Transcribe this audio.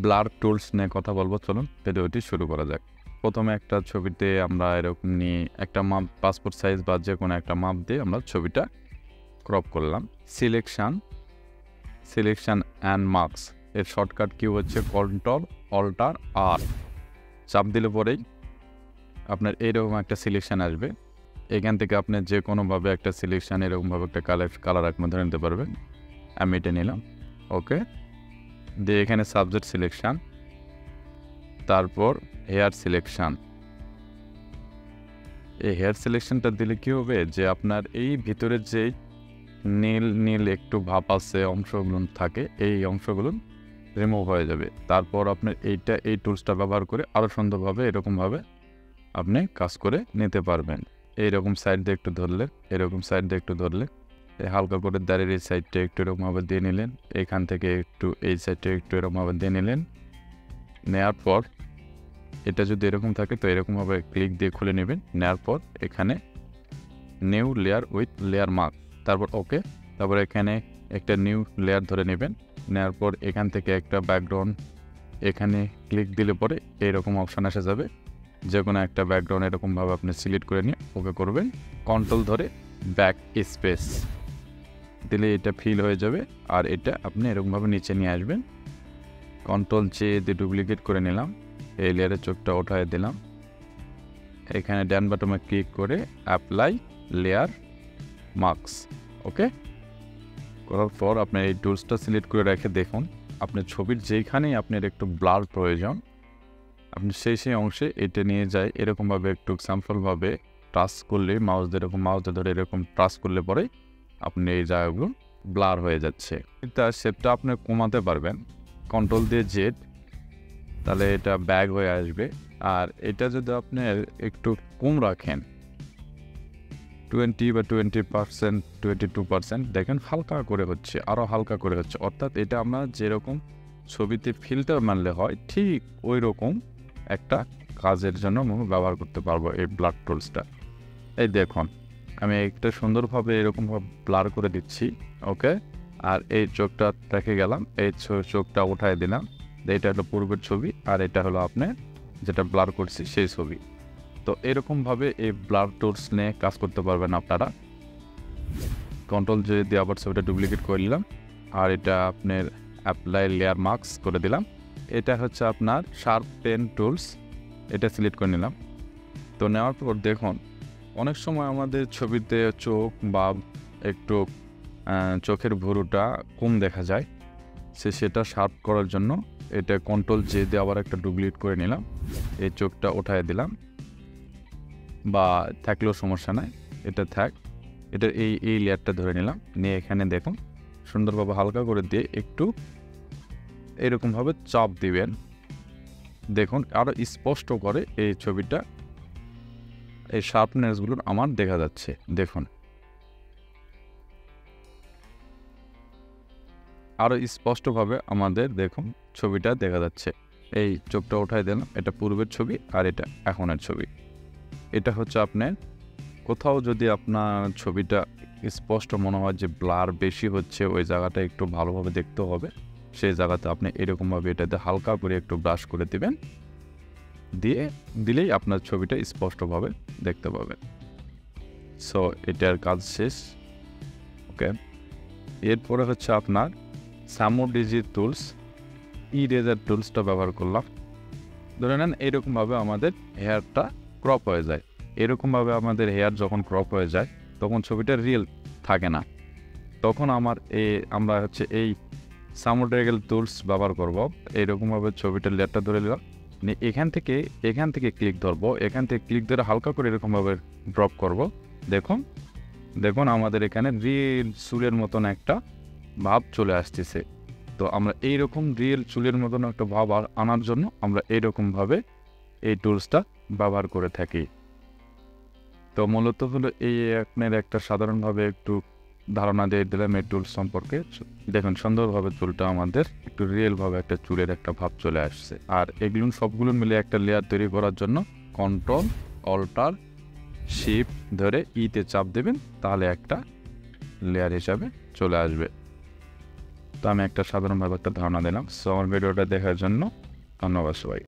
Blur tools নিয়ে কথা বলবো, চলুন ভিডিওটি শুরু করা যাক। প্রথমে একটা ছবিতে আমরা এরকম নিয়ে একটা মাপ, পাসপোর্ট সাইজ বা যে কোনো একটা মাপ দিয়ে আমরা ছবিটা ক্রপ করলাম। সিলেকশন অ্যান্ড মার্কস এর শর্টকাট কি হচ্ছে কন্ট্রোল অল্টার আর। চাপ দিলে পরেই আপনার এরকম একটা সিলেকশন আসবে। এখান থেকে আপনি যে কোনোভাবে একটা সিলেকশন এরকমভাবে একটা কালার আপনার ধরে নিতে পারবেন। আমি এটা নিলাম, ওকে। দিয়ে এখানে সাবজেক্ট সিলেকশন, তারপর হেয়ার সিলেকশন। এই হেয়ার সিলেকশনটা দিলে কী হবে যে আপনার এই ভিতরের যে নীল নীল একটু ভাব আছে অংশগুলো থাকে, এই অংশগুলো রিমুভ হয়ে যাবে। তারপর আপনার এই টুলসটা ব্যবহার করে আরও সুন্দরভাবে এরকমভাবে আপনি কাজ করে নিতে পারবেন। এইরকম সাইড দিয়ে একটু ধরলে, এরকম সাইড দিয়ে একটু ধরলে, হালকা করে দাঁড়িয়ে এই সাইডটা একটু এরকমভাবে দিয়ে নিলেন, এখান থেকে একটু এই সাইডটা একটু এরকমভাবে দিয়ে নিলেন। নেওয়ার পর এটা যদি এরকম থাকে তো এরকমভাবে ক্লিক দিয়ে খুলে নেবেন। নেওয়ার পর এখানে new layer with layer mark, তারপর ওকে। তারপর এখানে একটা নিউ লেয়ার ধরে নেবেন। নেওয়ার পর এখান থেকে একটা ব্যাকগ্রাউন্ড এখানে ক্লিক দিলে পরে এইরকম অপশান আসা যাবে। যে কোনো একটা ব্যাকগ্রাউন্ড এরকমভাবে আপনি সিলেক্ট করে নিয়ে ওকে করবেন। কন্ট্রোল ধরে ব্যাক স্পেস দিলে এটা ফিল হয়ে যাবে। আর এটা আপনি এরকমভাবে নিচে নিয়ে আসবেন। কন্ট্রোল জে দিয়ে ডুপ্লিকেট করে নিলাম, এই লেয়ারের চোখটা ওঠায় দিলাম। এখানে ডান বাটনে ক্লিক করে অ্যাপ্লাই লেয়ার মার্কস, ওকে। করার পর আপনার এই টুলসটা সিলেক্ট করে রেখে দেখুন আপনার ছবির যেখানেই আপনার একটু ব্লার প্রয়োজন আপনি সেই অংশে এটা নিয়ে যায় এরকমভাবে একটু স্যাম্পলভাবে টাচ করলে মাউস ধরে এরকম টাচ করলে পরে আপনি এই জায়গাগুলো ব্লার হয়ে যাচ্ছে। এটা শেপটা আপনি কমাতে পারবেন কন্ট্রোল দিয়ে জেড, তাহলে এটা ব্যাগ হয়ে আসবে। আর এটা যদি আপনি একটু কম রাখেন 20 বা 20%, 22%, দেখেন হালকা করে হচ্ছে, আরও হালকা করে হচ্ছে। অর্থাৎ এটা আমরা যেরকম ছবিতে ফিল্টার মারলে হয় ঠিক ওই রকম একটা কাজের জন্য আমরা ব্যবহার করতে পারবো এই ব্লার টুলসটা। এই দেখুন আমি একটা সুন্দরভাবে এরকমভাবে ব্লার করে দিচ্ছি, ওকে। আর এই চোখটা রেখে গেলাম, এই চোখটা উঠায় দিলাম। এটা হলো পূর্বের ছবি আর এটা হলো আপনার যেটা ব্লার করছি সেই ছবি। তো এরকমভাবে এই ব্লার টুলস নিয়ে কাজ করতে পারবেন আপনারা। কন্ট্রোল জে দিয়ে আবার ছবিটা ডুপ্লিকেট করে নিলাম আর এটা আপনার অ্যাপ্লাই লেয়ার মার্কস করে দিলাম। এটা হচ্ছে আপনার শার্প পেন টুলস, এটা সিলেক্ট করে নিলাম। তো নেওয়ার পর দেখুন অনেক সময় আমাদের ছবিতে চোখ বা একটু চোখের ভুরুটা কম দেখা যায়, সেটা শার্প করার জন্য এটা কন্ট্রোল জে দিয়ে আবার একটা ডুপ্লিকেট করে নিলাম। এই চোখটা উঠায় দিলাম, বা থাকলেও সমস্যা নাই, এটা থাক। এটা এই লেয়ারটা ধরে নিলাম, নিয়ে এখানে দেখুন সুন্দরভাবে হালকা করে দিয়ে একটু এরকমভাবে চাপ দিবেন। দেখুন আরও স্পষ্ট করে এই ছবিটা, এই শার্পনেসগুলো আমার দেখা যাচ্ছে। দেখুন আরও স্পষ্টভাবে আমাদের দেখুন ছবিটা দেখা যাচ্ছে। এই চোখটা উঠায় দিলাম, এটা পূর্বের ছবি আর এটা এখনের ছবি। এটা হচ্ছে আপনার কোথাও যদি আপনার ছবিটা স্পষ্ট মনে হয় যে ব্লার বেশি হচ্ছে, ওই জায়গাটা একটু ভালোভাবে দেখতে হবে, সেই জায়গাতে আপনি এরকমভাবে এটাতে হালকা করে একটু ব্রাশ করে দিবেন, দিলেই আপনার ছবিটা স্পষ্টভাবে দেখতে পাবেন। সো এটার কাজ শেষ, ওকে। এরপরে হচ্ছে আপনার সামোডিজি টুলস, ইরেজার টুলসটা ব্যবহার করলাম। ধরে নেন এরকমভাবে আমাদের হেয়ারটা ক্রপ হয়ে যায়। এরকমভাবে আমাদের হেয়ার যখন ক্রপ হয়ে যায় তখন ছবিটা রিয়েল থাকে না। তখন আমরা হচ্ছে এই সামোড্রেগেল টুলস ব্যবহার করব। এইরকমভাবে ছবিটার লেয়ারটা ধরে নিলাম, এখান থেকে ক্লিক ধরবো, এখান থেকে ক্লিক ধরে হালকা করে এরকমভাবে ড্রপ করব। দেখুন আমাদের এখানে রিয়েল চুলের মতন একটা ভাব চলে আসতেছে। তো আমরা এইরকম রিয়েল চুলের মতন একটা ভাব আনার জন্য আমরা এইরকমভাবে এই টুলসটা ব্যবহার করে থাকি। তো মূলত হলো এই আপনার একটা সাধারণভাবে একটু ধারণা দিয়ে দিলাম এই টুলস সম্পর্কে। দেখুন সুন্দরভাবে চুলটা আমাদের একটু রিয়েলভাবে একটা চুলের একটা ভাব চলে আসছে। আর এগুলো সবগুলো মিলে একটা লেয়ার তৈরি করার জন্য কন্ট্রোল অল্টার শিফট ধরে ইতে চাপ দেবেন, তাহলে একটা লেয়ার হিসাবে চলে আসবে। তো আমি একটা সাধারণভাবে একটা ধারণা দিলাম। সো আমার ভিডিওটা দেখার জন্য ধন্যবাদ সবাই।